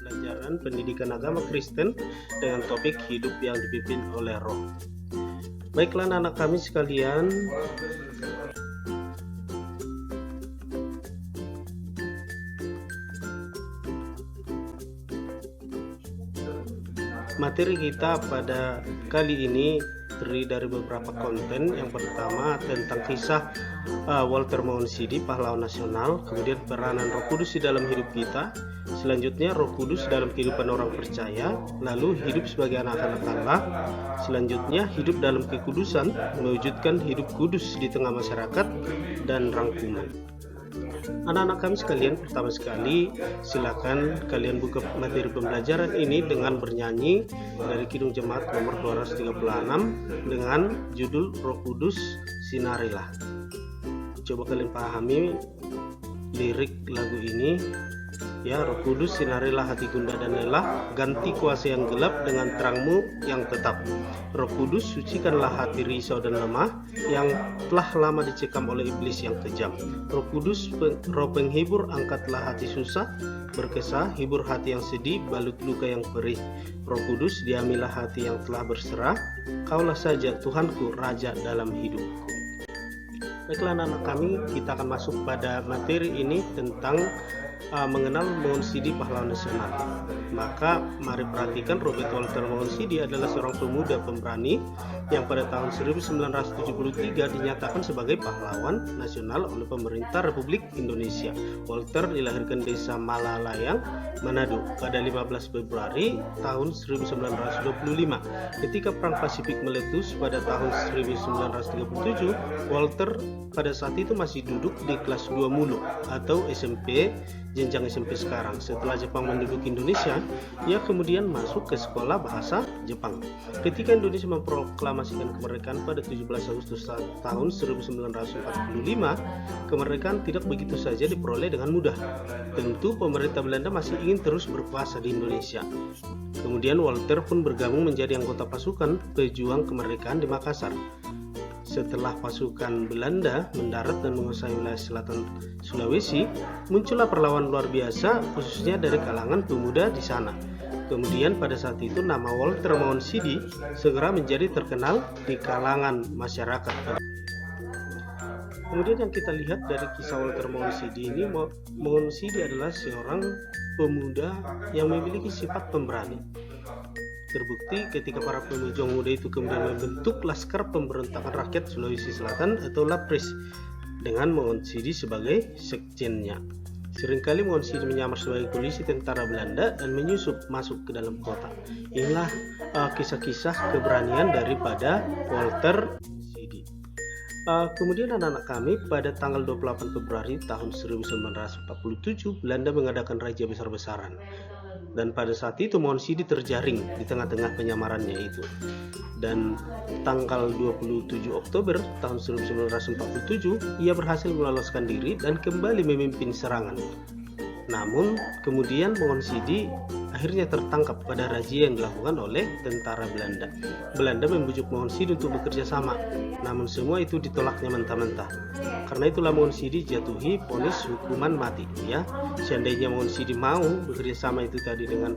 Pelajaran pendidikan agama Kristen dengan topik hidup yang dipimpin oleh Roh. Baiklah anak-anak kami sekalian, materi kita pada kali ini terdiri dari beberapa konten. Yang pertama tentang kisah Walter Mondsidi, pahlawan nasional, kemudian peranan Roh Kudus di dalam hidup kita, selanjutnya Roh Kudus dalam kehidupan orang percaya, lalu hidup sebagai anak-anak Allah, selanjutnya hidup dalam kekudusan, mewujudkan hidup kudus di tengah masyarakat, dan rangkuman. Anak-anak kami sekalian, pertama sekali silakan kalian buka materi pembelajaran ini dengan bernyanyi dari Kidung Jemaat nomor 236 dengan judul Roh Kudus Sinarilah. Coba kalian pahami lirik lagu ini ya. Roh Kudus sinarilah hati gundah dan lelah, ganti kuasa yang gelap dengan terangmu yang tetap. Roh Kudus sucikanlah hati risau dan lemah yang telah lama dicekam oleh iblis yang kejam. Roh Kudus roh penghibur, angkatlah hati susah berkesah, hibur hati yang sedih, balut luka yang perih. Roh Kudus diamilah hati yang telah berserah, kaulah saja Tuhanku, Raja dalam hidupku. Baiklah anak-anak kami, kita akan masuk pada materi ini tentang mengenal Mondsidi, pahlawan nasional. Maka mari perhatikan, Robert Walter Mondsidi adalah seorang pemuda pemberani yang pada tahun 1973 dinyatakan sebagai pahlawan nasional oleh pemerintah Republik Indonesia. Walter dilahirkan desa Malalayang, Manado pada 15 Februari tahun 1925. Ketika Perang Pasifik meletus pada tahun 1937, Walter pada saat itu masih duduk di kelas 2 Mulu atau SMP, jenjang SMP sekarang. Setelah Jepang menduduki Indonesia, ia kemudian masuk ke sekolah bahasa Jepang. Ketika Indonesia memproklamasikan kemerdekaan pada 17 Agustus tahun 1945, kemerdekaan tidak begitu saja diperoleh dengan mudah. Tentu pemerintah Belanda masih ingin terus berkuasa di Indonesia. Kemudian Walter pun bergabung menjadi anggota pasukan pejuang kemerdekaan di Makassar. Setelah pasukan Belanda mendarat dan menguasai wilayah selatan Sulawesi, muncullah perlawanan luar biasa khususnya dari kalangan pemuda di sana. Kemudian pada saat itu nama Walter Mondsidi segera menjadi terkenal di kalangan masyarakat. Kemudian yang kita lihat dari kisah Walter Mondsidi ini, Mondsidi adalah seorang pemuda yang memiliki sifat pemberani. Terbukti ketika para pejuang muda itu kemudian membentuk Laskar Pemberontakan Rakyat Sulawesi Selatan atau LAPRIS dengan Mondsidi sebagai sekjennya. Seringkali Mondsidi menyamar sebagai polisi tentara Belanda dan menyusup masuk ke dalam kota. Inilah kisah-kisah keberanian daripada Walter Mondsidi. Kemudian anak-anak kami, pada tanggal 28 Februari tahun 1947 Belanda mengadakan raja besar-besaran. Dan pada saat itu Mondsidi terjaring di tengah-tengah penyamarannya itu. Dan tanggal 27 Oktober tahun 1947 ia berhasil meloloskan diri dan kembali memimpin serangan. Namun kemudian Mondsidi akhirnya tertangkap pada razia yang dilakukan oleh tentara Belanda. Belanda membujuk Mondsidi untuk bekerja sama, namun semua itu ditolaknya mentah-mentah. Karena itulah Mondsidi jatuhi vonis hukuman mati. Ya, seandainya Mondsidi mau bekerja sama itu tadi dengan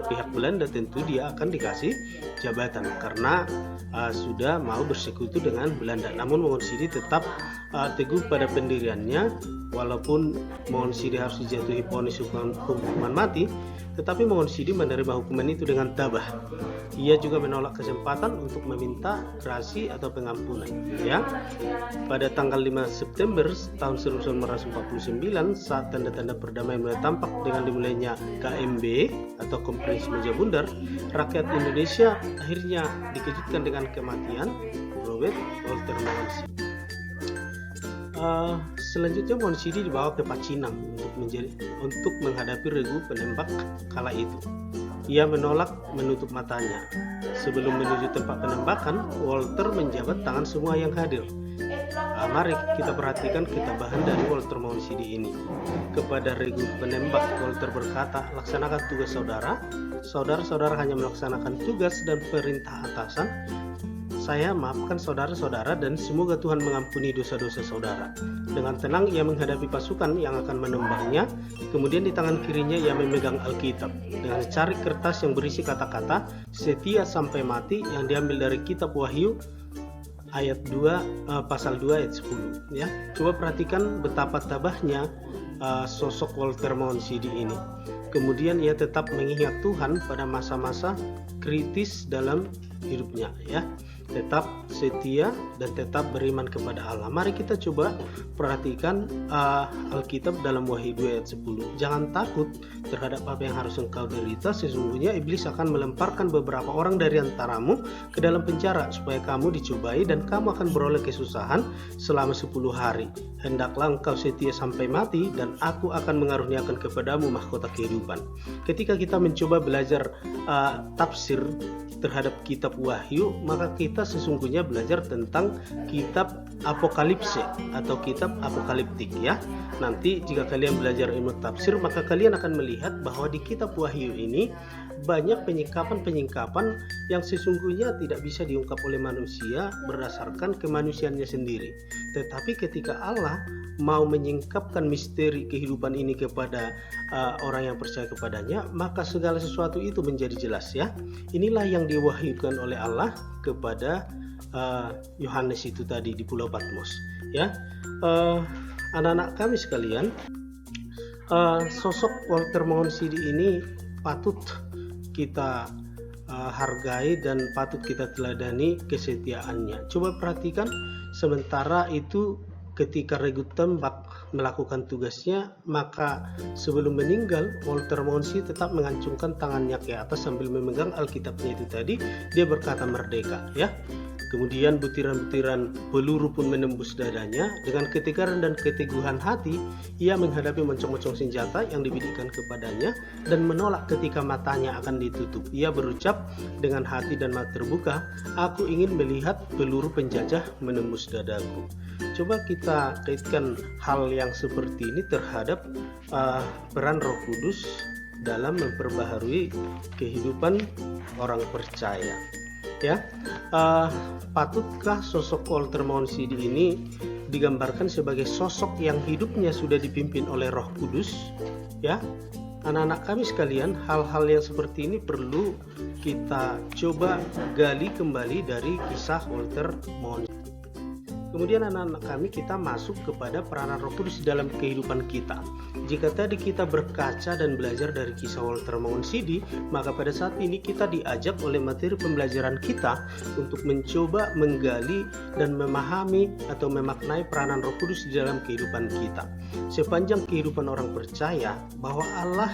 pihak Belanda, tentu dia akan dikasih jabatan karena sudah mau bersekutu dengan Belanda. Namun Mondsidi tetap teguh pada pendiriannya. Walaupun Mondsidi harus dijatuhi vonis hukuman mati, tetapi Mondsidi menerima hukuman itu dengan tabah. Ia juga menolak kesempatan untuk meminta grasi atau pengampunan. Ya, pada tanggal 5 September tahun 1949, saat tanda-tanda perdamaian mulai tampak dengan dimulainya KMB atau Konferensi Meja Bundar, rakyat Indonesia akhirnya dikejutkan dengan kematian Robert Walter Mondsidi. Selanjutnya Mondsidi dibawa ke Pacinang untuk menghadapi regu penembak kala itu. Ia menolak menutup matanya. Sebelum menuju tempat penembakan, Walter menjabat tangan semua yang hadir. Mari kita perhatikan ketabahan dari Walter Mondsidi ini. Kepada regu penembak, Walter berkata, laksanakan tugas saudara. Saudara-saudara hanya melaksanakan tugas dan perintah atasan. saya maafkan saudara-saudara dan semoga Tuhan mengampuni dosa-dosa saudara. Dengan tenang ia menghadapi pasukan yang akan menembaknya. Kemudian di tangan kirinya ia memegang Alkitab dengan secari kertas yang berisi kata-kata setia sampai mati yang diambil dari kitab Wahyu ayat 2 pasal 2 ayat 10 ya. Coba perhatikan betapa tabahnya sosok Walter Mondsidi ini. Kemudian ia tetap mengingat Tuhan pada masa-masa kritis dalam hidupnya ya. Tetap setia dan tetap beriman kepada Allah. Mari kita coba perhatikan Alkitab dalam Wahyu 2 ayat 10. Jangan takut terhadap apa yang harus engkau derita. Sesungguhnya iblis akan melemparkan beberapa orang dari antaramu ke dalam penjara supaya kamu dicobai dan kamu akan beroleh kesusahan selama 10 hari. Hendaklah engkau setia sampai mati dan aku akan mengaruniakan kepadamu mahkota kehidupan. Ketika kita mencoba belajar tafsir terhadap kitab Wahyu, maka kita sesungguhnya belajar tentang kitab apokalipse atau kitab apokaliptik ya. Nanti jika kalian belajar ilmu tafsir, maka kalian akan melihat bahwa di kitab Wahyu ini banyak penyingkapan yang sesungguhnya tidak bisa diungkap oleh manusia berdasarkan kemanusiaannya sendiri. Tetapi ketika Allah mau menyingkapkan misteri kehidupan ini kepada orang yang percaya kepadanya, maka segala sesuatu itu menjadi jelas ya. Inilah yang diwahyukan oleh Allah kepada Yohanes itu tadi di Pulau Patmos ya. Anak-anak kami sekalian, sosok Walter Mondsidi ini patut kita hargai dan patut kita teladani kesetiaannya. Coba perhatikan, sementara itu ketika Regu Tembak melakukan tugasnya, maka sebelum meninggal Walter Mondsidi tetap mengacungkan tangannya ke atas sambil memegang Alkitabnya itu tadi. Dia berkata merdeka ya. Kemudian butiran-butiran peluru pun menembus dadanya. Dengan ketegaran dan keteguhan hati ia menghadapi moncong-moncong senjata yang dibidikkan kepadanya dan menolak ketika matanya akan ditutup. Ia berucap dengan hati dan mata terbuka, "Aku ingin melihat peluru penjajah menembus dadaku." Coba kita kaitkan hal yang seperti ini terhadap peran Roh Kudus dalam memperbaharui kehidupan orang percaya ya. Patutkah sosok Walter Mondsidi ini digambarkan sebagai sosok yang hidupnya sudah dipimpin oleh Roh Kudus ya? Anak-anak kami sekalian, hal-hal yang seperti ini perlu kita coba gali kembali dari kisah Walter Mondsidi. Kemudian anak-anak kami, kita masuk kepada peranan Roh Kudus dalam kehidupan kita. Jika tadi kita berkaca dan belajar dari kisah Walter Mondsidi, maka pada saat ini kita diajak oleh materi pembelajaran kita untuk mencoba menggali dan memahami atau memaknai peranan Roh Kudus di dalam kehidupan kita. Sepanjang kehidupan orang percaya bahwa Allah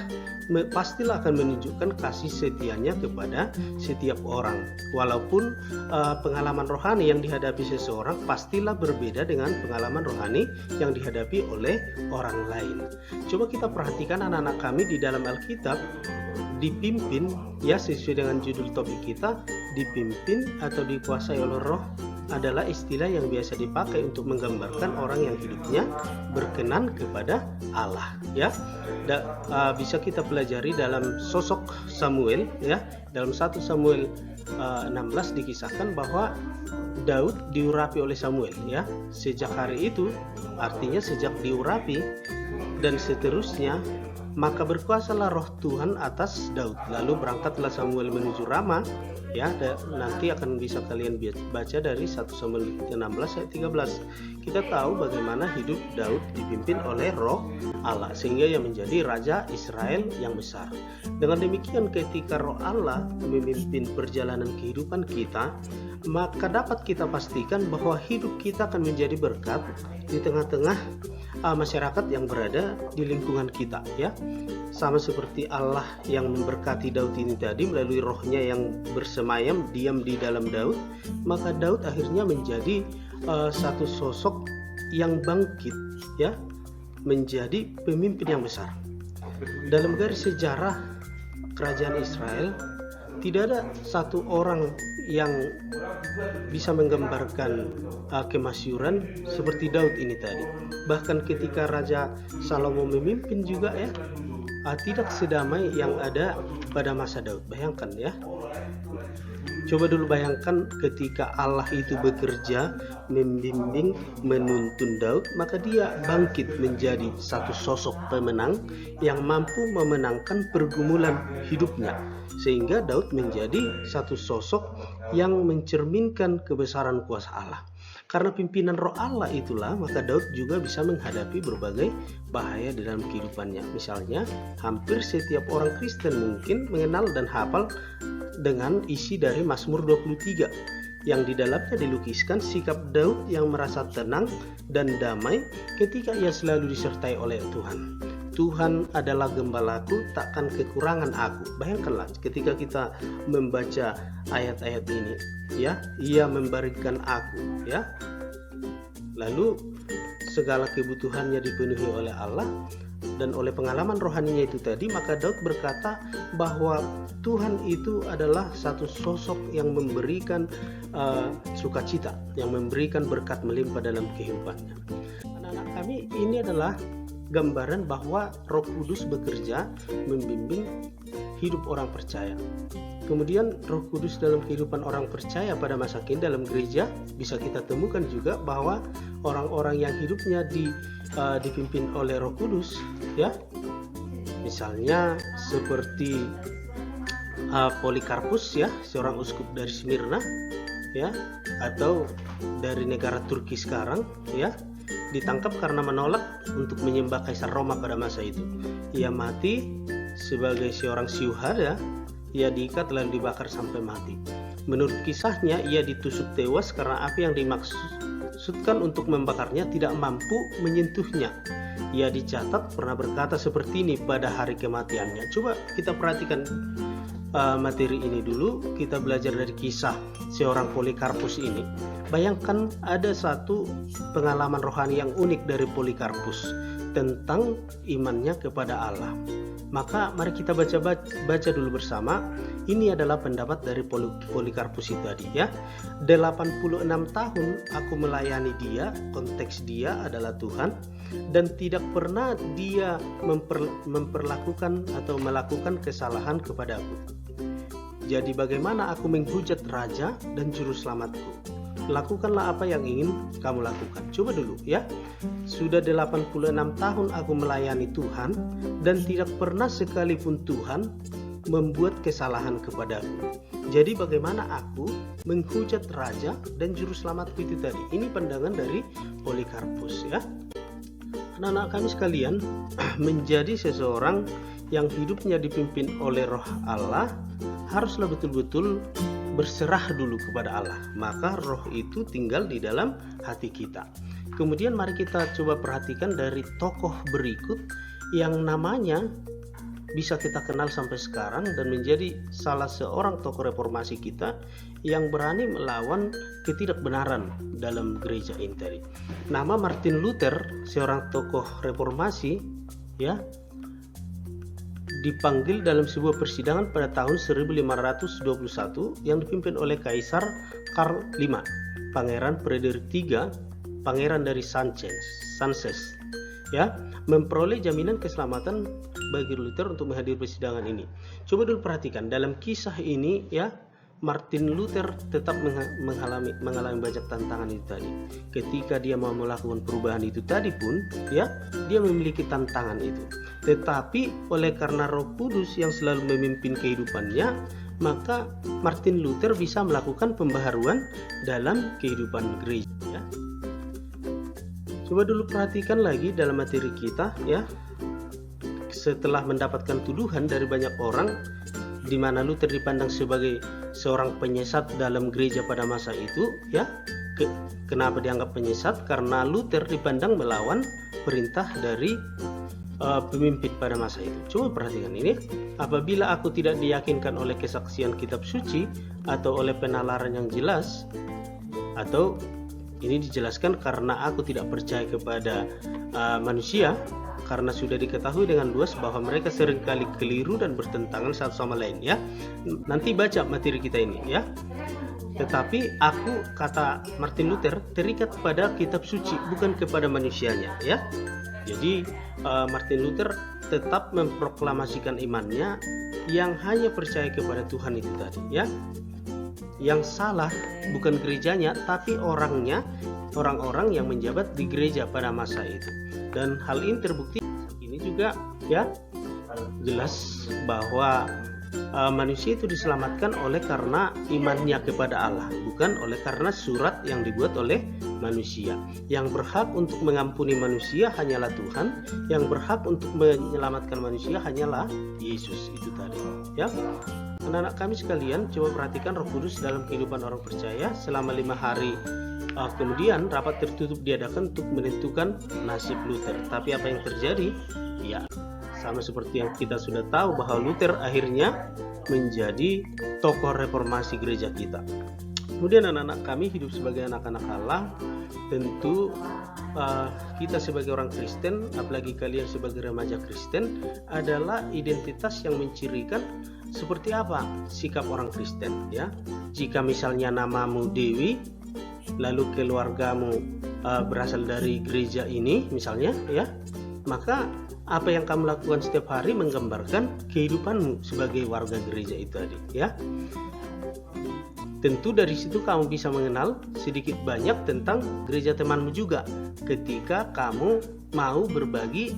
pastilah akan menunjukkan kasih setianya kepada setiap orang. Walaupun pengalaman rohani yang dihadapi seseorang pastilah berbeda dengan pengalaman rohani yang dihadapi oleh orang lain. Coba kita perhatikan anak-anak kami di dalam Alkitab, dipimpin ya, sesuai dengan judul topik kita, dipimpin atau dikuasai oleh Roh adalah istilah yang biasa dipakai untuk menggambarkan orang yang hidupnya berkenan kepada Allah ya. Bisa kita pelajari dalam sosok Samuel ya. Dalam 1 Samuel 16 dikisahkan bahwa Daud diurapi oleh Samuel ya. Sejak hari itu, artinya sejak diurapi dan seterusnya, maka berkuasalah Roh Tuhan atas Daud. Lalu berangkatlah Samuel menuju Rama ya. Nanti akan bisa kalian baca dari 1 Samuel 16 ayat 13. Kita tahu bagaimana hidup Daud dipimpin oleh Roh Allah sehingga ia menjadi raja Israel yang besar. Dengan demikian, ketika Roh Allah memimpin perjalanan kehidupan kita, maka dapat kita pastikan bahwa hidup kita akan menjadi berkat di tengah-tengah masyarakat yang berada di lingkungan kita ya. Sama seperti Allah yang memberkati Daud ini tadi melalui rohnya yang bersemayam diam di dalam Daud, maka Daud akhirnya menjadi satu sosok yang bangkit ya, menjadi pemimpin yang besar. Dalam garis sejarah kerajaan Israel tidak ada satu orang yang bisa menggambarkan kemasyuran seperti Daud ini tadi. Bahkan ketika Raja Salomo memimpin juga ya, tidak sedamai yang ada pada masa Daud. Bayangkan ya. Coba dulu bayangkan ketika Allah itu bekerja, membimbing, menuntun Daud, maka dia bangkit menjadi satu sosok pemenang yang mampu memenangkan pergumulan hidupnya. Sehingga Daud menjadi satu sosok yang mencerminkan kebesaran kuasa Allah. Karena pimpinan roh Allah itulah, maka Daud juga bisa menghadapi berbagai bahaya di dalam kehidupannya. Misalnya, hampir setiap orang Kristen mungkin mengenal dan hafal dengan isi dari Mazmur 23, yang di dalamnya dilukiskan sikap Daud yang merasa tenang dan damai ketika ia selalu disertai oleh Tuhan. Tuhan adalah gembalaku, takkan kekurangan aku. Bayangkanlah ketika kita membaca ayat-ayat ini, ya, ia memberikan aku, ya. Lalu segala kebutuhannya dipenuhi oleh Allah, dan oleh pengalaman rohaninya itu tadi, maka Daud berkata bahwa Tuhan itu adalah satu sosok yang memberikan sukacita, yang memberikan berkat melimpah dalam kehidupannya. Anak-anak kami, ini adalah gambaran bahwa Roh Kudus bekerja membimbing hidup orang percaya. Kemudian Roh Kudus dalam kehidupan orang percaya pada masa kini dalam gereja bisa kita temukan juga bahwa orang-orang yang hidupnya dipimpin oleh Roh Kudus, ya. Misalnya seperti Polikarpus, ya, seorang uskup dari Smyrna, ya, atau dari negara Turki sekarang, ya, ditangkap karena menolak untuk menyembah Kaisar Roma pada masa itu. Ia mati sebagai seorang syuhada, ia diikat lalu dibakar sampai mati. Menurut kisahnya, ia ditusuk tewas karena api yang dimaksudkan untuk membakarnya tidak mampu menyentuhnya. Ia dicatat pernah berkata seperti ini pada hari kematiannya. Coba kita perhatikan materi ini dulu. Kita belajar dari kisah seorang Polikarpus ini. Bayangkan ada satu pengalaman rohani yang unik dari Polikarpus tentang imannya kepada Allah. Maka mari kita baca dulu bersama. Ini adalah pendapat dari Polikarpus itu tadi, ya. 86 tahun aku melayani dia, konteks dia adalah Tuhan, dan tidak pernah dia memperlakukan atau melakukan kesalahan kepadaku. Jadi bagaimana aku menghujat raja dan juru selamatku? Lakukanlah apa yang ingin kamu lakukan. Coba dulu, ya. Sudah 86 tahun aku melayani Tuhan dan tidak pernah sekalipun Tuhan membuat kesalahan kepadaku. Jadi bagaimana aku menghujat raja dan juru selamatku itu tadi? Ini pandangan dari Polikarpus, ya. Anak-anak kami sekalian, menjadi seseorang yang hidupnya dipimpin oleh Roh Allah haruslah betul-betul berserah dulu kepada Allah, maka roh itu tinggal di dalam hati kita. Kemudian mari kita coba perhatikan dari tokoh berikut yang namanya bisa kita kenal sampai sekarang dan menjadi salah seorang tokoh reformasi kita yang berani melawan ketidakbenaran dalam gereja ini tadi. Nama Martin Luther, seorang tokoh reformasi, ya, dipanggil dalam sebuah persidangan pada tahun 1521 yang dipimpin oleh Kaisar Karl V, Pangeran Frederik III, Pangeran dari Sanchez, ya, memperoleh jaminan keselamatan bagi Luther untuk menghadiri persidangan ini. Coba dulu perhatikan dalam kisah ini, ya, Martin Luther tetap mengalami banyak tantangan itu tadi. Ketika dia mau melakukan perubahan itu tadi pun, ya, dia memiliki tantangan itu. Tetapi oleh karena Roh Kudus yang selalu memimpin kehidupannya, maka Martin Luther bisa melakukan pembaharuan dalam kehidupan gereja, ya. Coba dulu perhatikan lagi dalam materi kita, ya. Setelah mendapatkan tuduhan dari banyak orang, di mana Luther dipandang sebagai seorang penyesat dalam gereja pada masa itu, ya. Kenapa dianggap penyesat? Karena Luther dipandang melawan perintah dari pemimpin pada masa itu. Coba perhatikan ini. Apabila aku tidak diyakinkan oleh kesaksian kitab suci atau oleh penalaran yang jelas, atau ini dijelaskan karena aku tidak percaya kepada manusia, karena sudah diketahui dengan luas bahwa mereka seringkali keliru dan bertentangan satu sama lain, ya. Nanti baca materi kita ini, ya. Tetapi aku, kata Martin Luther, terikat pada kitab suci, bukan kepada manusianya, ya. Jadi Martin Luther tetap memproklamasikan imannya yang hanya percaya kepada Tuhan itu tadi, ya. yang salah bukan gerejanya, tapi orangnya, orang-orang yang menjabat di gereja pada masa itu. Dan hal ini terbukti ini juga ya, jelas bahwa manusia itu diselamatkan oleh karena imannya kepada Allah, bukan oleh karena surat yang dibuat oleh manusia. Yang berhak untuk mengampuni manusia hanyalah Tuhan, yang berhak untuk menyelamatkan manusia hanyalah Yesus. Itu tadi ya. Anak-anak kami sekalian, coba perhatikan Roh Kudus dalam kehidupan orang percaya. Selama 5 hari kemudian rapat tertutup diadakan untuk menentukan nasib Luther. Tapi apa yang terjadi? Ya, sama seperti yang kita sudah tahu bahwa Luther akhirnya menjadi tokoh reformasi gereja kita. Kemudian anak-anak kami hidup sebagai anak-anak Allah. Tentu kita sebagai orang Kristen, apalagi kalian sebagai remaja Kristen, adalah identitas yang mencirikan seperti apa sikap orang Kristen ya. Jika misalnya namamu Dewi, lalu keluargamu berasal dari gereja ini misalnya ya, maka apa yang kamu lakukan setiap hari menggambarkan kehidupanmu sebagai warga gereja itu tadi ya. Tentu dari situ kamu bisa mengenal sedikit banyak tentang gereja temanmu juga, ketika kamu mau berbagi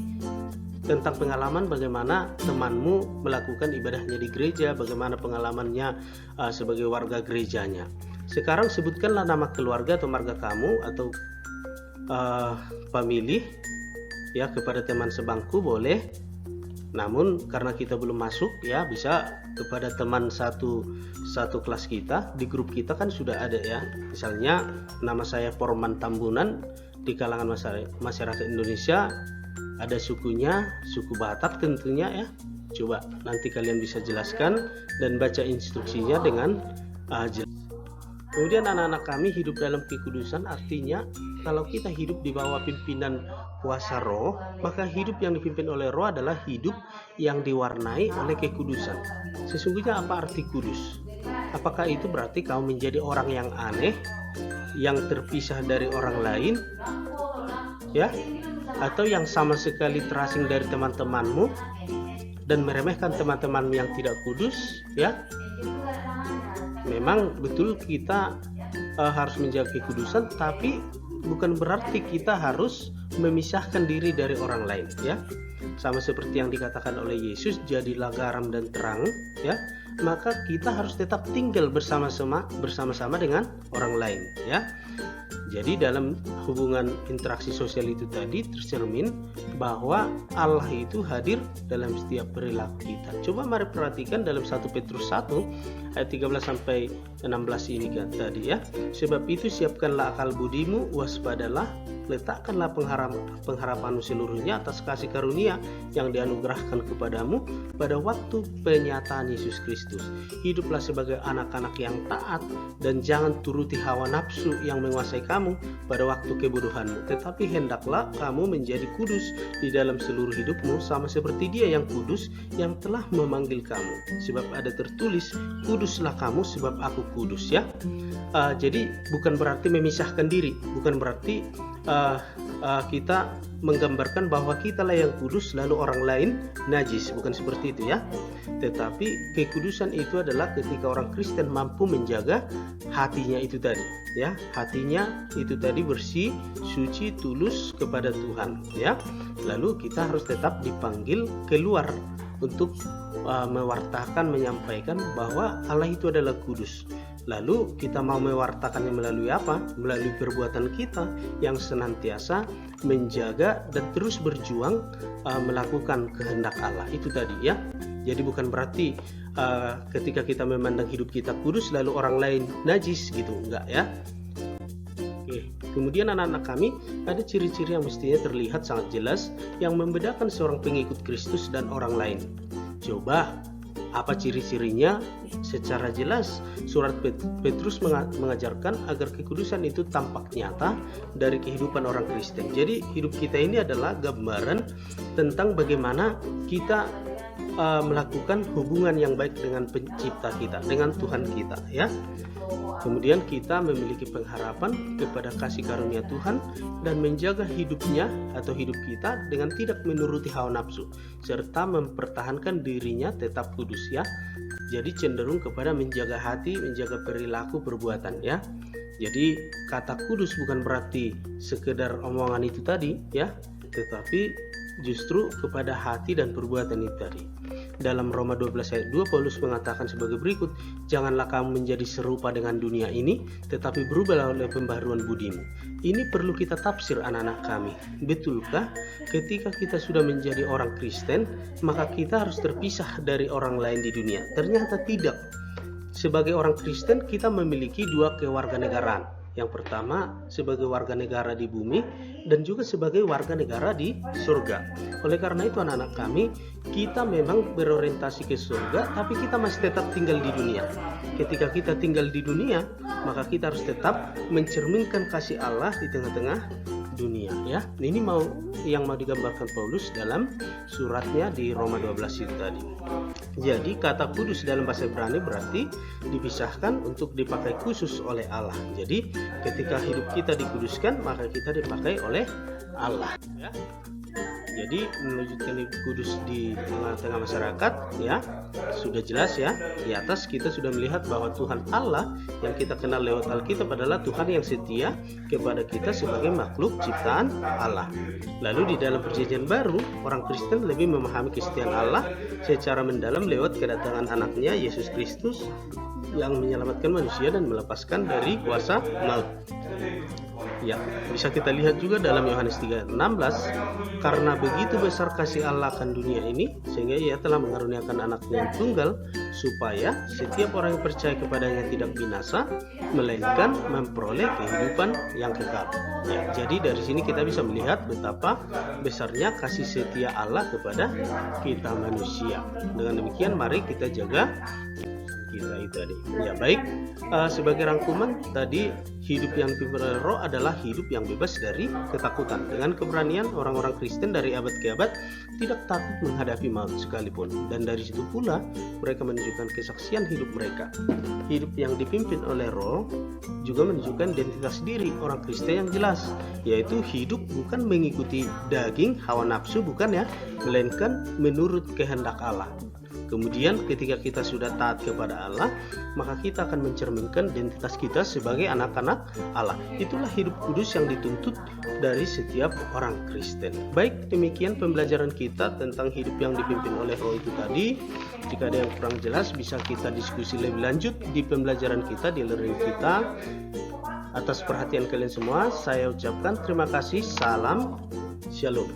tentang pengalaman bagaimana temanmu melakukan ibadahnya di gereja, bagaimana pengalamannya sebagai warga gerejanya. Sekarang sebutkanlah nama keluarga atau marga kamu atau family ya kepada teman sebangku boleh. Namun karena kita belum masuk ya, bisa kepada teman satu kelas kita. Di grup kita kan sudah ada ya. Misalnya nama saya Porman Tambunan, di kalangan masyarakat Indonesia ada sukunya, suku Batak tentunya ya. Coba nanti kalian bisa jelaskan dan baca instruksinya dengan jelas. Kemudian anak-anak kami hidup dalam kekudusan, artinya kalau kita hidup di bawah pimpinan kuasa roh, maka hidup yang dipimpin oleh roh adalah hidup yang diwarnai oleh kekudusan. Sesungguhnya apa arti kudus? Apakah itu berarti kamu menjadi orang yang aneh, yang terpisah dari orang lain ya, atau yang sama sekali terasing dari teman-temanmu dan meremehkan teman-teman yang tidak kudus ya? Memang betul kita harus menjaga kekudusan, tapi bukan berarti kita harus memisahkan diri dari orang lain ya. Sama seperti yang dikatakan oleh Yesus, jadilah garam dan terang ya. Maka kita harus tetap tinggal bersama-sama dengan orang lain ya. Jadi dalam hubungan interaksi sosial itu tadi tercermin bahwa Allah itu hadir dalam setiap perilaku kita. Coba mari perhatikan dalam 1 Petrus 1 ayat 13 sampai 16 ini kan tadi ya. Sebab itu siapkanlah akal budimu, waspadalah, letakkanlah pengharapanmu seluruhnya atas kasih karunia yang dianugerahkan kepadamu pada waktu penyataan Yesus Kristus. Hiduplah sebagai anak-anak yang taat dan jangan turuti hawa nafsu yang menguasai kamu pada waktu kebodohanmu, tetapi hendaklah kamu menjadi kudus di dalam seluruh hidupmu, sama seperti Dia yang kudus yang telah memanggil kamu. Sebab ada tertulis, kuduslah kamu sebab aku kudus ya. Jadi bukan berarti memisahkan diri, bukan berarti kita menggambarkan bahwa kita lah yang kudus lalu orang lain najis, bukan seperti itu ya. Tetapi kekudusan itu adalah ketika orang Kristen mampu menjaga hatinya itu tadi ya, hatinya itu tadi bersih, suci, tulus kepada Tuhan ya. Lalu kita harus tetap dipanggil keluar untuk mewartakan, menyampaikan bahwa Allah itu adalah kudus. Lalu kita mau mewartakannya melalui apa? Melalui perbuatan kita yang senantiasa menjaga dan terus berjuang melakukan kehendak Allah itu tadi ya. Jadi bukan berarti ketika kita memandang hidup kita kudus lalu orang lain najis gitu, enggak ya. Oke. Kemudian anak-anak kami ada ciri-ciri yang mestinya terlihat sangat jelas yang membedakan seorang pengikut Kristus dan orang lain. Coba apa ciri-cirinya secara jelas? Surat Petrus mengajarkan agar kekudusan itu tampak nyata dari kehidupan orang Kristen. Jadi hidup kita ini adalah gambaran tentang bagaimana kita melakukan hubungan yang baik dengan pencipta kita, dengan Tuhan kita ya. Kemudian kita memiliki pengharapan kepada kasih karunia Tuhan dan menjaga hidupnya atau hidup kita dengan tidak menuruti hawa nafsu serta mempertahankan dirinya tetap kudus ya. Jadi cenderung kepada menjaga hati, menjaga perilaku, perbuatan ya. Jadi kata kudus bukan berarti sekedar omongan itu tadi ya, tetapi justru kepada hati dan perbuatan itu tadi. Dalam Roma 12 ayat 2 Paulus mengatakan sebagai berikut, janganlah kamu menjadi serupa dengan dunia ini, tetapi berubahlah oleh pembaharuan budimu. Ini perlu kita tafsir anak-anak kami. Betulkah ketika kita sudah menjadi orang Kristen, maka kita harus terpisah dari orang lain di dunia? Ternyata tidak. Sebagai orang Kristen kita memiliki dua kewarganegaraan. Yang pertama sebagai warga negara di bumi dan juga sebagai warga negara di surga. Oleh karena itu anak-anak kami, kita memang berorientasi ke surga, tapi kita masih tetap tinggal di dunia. Ketika kita tinggal di dunia, maka kita harus tetap mencerminkan kasih Allah di tengah-tengah dunia ya. Ini yang mau digambarkan Paulus dalam suratnya di Roma 12 itu tadi. Jadi kata kudus dalam bahasa Ibrani berarti dipisahkan untuk dipakai khusus oleh Allah. Jadi ketika hidup kita dikuduskan, maka kita dipakai oleh Allah ya. Jadi mewujudkan hidup kudus di tengah-tengah masyarakat ya, sudah jelas ya. Di atas kita sudah melihat bahwa Tuhan Allah yang kita kenal lewat Alkitab adalah Tuhan yang setia kepada kita sebagai makhluk ciptaan Allah. Lalu di dalam Perjanjian Baru, orang Kristen lebih memahami kesetiaan Allah secara mendalam lewat kedatangan anaknya Yesus Kristus yang menyelamatkan manusia dan melepaskan dari kuasa maut. Ya, bisa kita lihat juga dalam Yohanes 3:16, karena begitu besar kasih Allah akan dunia ini, sehingga Ia telah mengaruniakan anaknya yang tunggal, supaya setiap orang yang percaya kepadanya tidak binasa, melainkan memperoleh kehidupan yang kekal. Ya, jadi dari sini kita bisa melihat betapa besarnya kasih setia Allah kepada kita manusia. Dengan demikian mari kita jaga kita itu tadi. Ya baik, sebagai rangkuman tadi, hidup yang dipimpin oleh Roh adalah hidup yang bebas dari ketakutan. Dengan keberanian orang-orang Kristen dari abad ke abad tidak takut menghadapi maut sekalipun, dan dari situ pula mereka menunjukkan kesaksian hidup mereka. Hidup yang dipimpin oleh Roh juga menunjukkan identitas diri orang Kristen yang jelas, yaitu hidup bukan mengikuti daging, hawa nafsu, bukan ya, melainkan menurut kehendak Allah. Kemudian ketika kita sudah taat kepada Allah, maka kita akan mencerminkan identitas kita sebagai anak-anak Allah. Itulah hidup kudus yang dituntut dari setiap orang Kristen. Baik, demikian pembelajaran kita tentang hidup yang dipimpin oleh Roh itu tadi. Jika ada yang kurang jelas, bisa kita diskusi lebih lanjut di pembelajaran kita, di learning kita. Atas perhatian kalian semua, saya ucapkan terima kasih. Salam Shalom.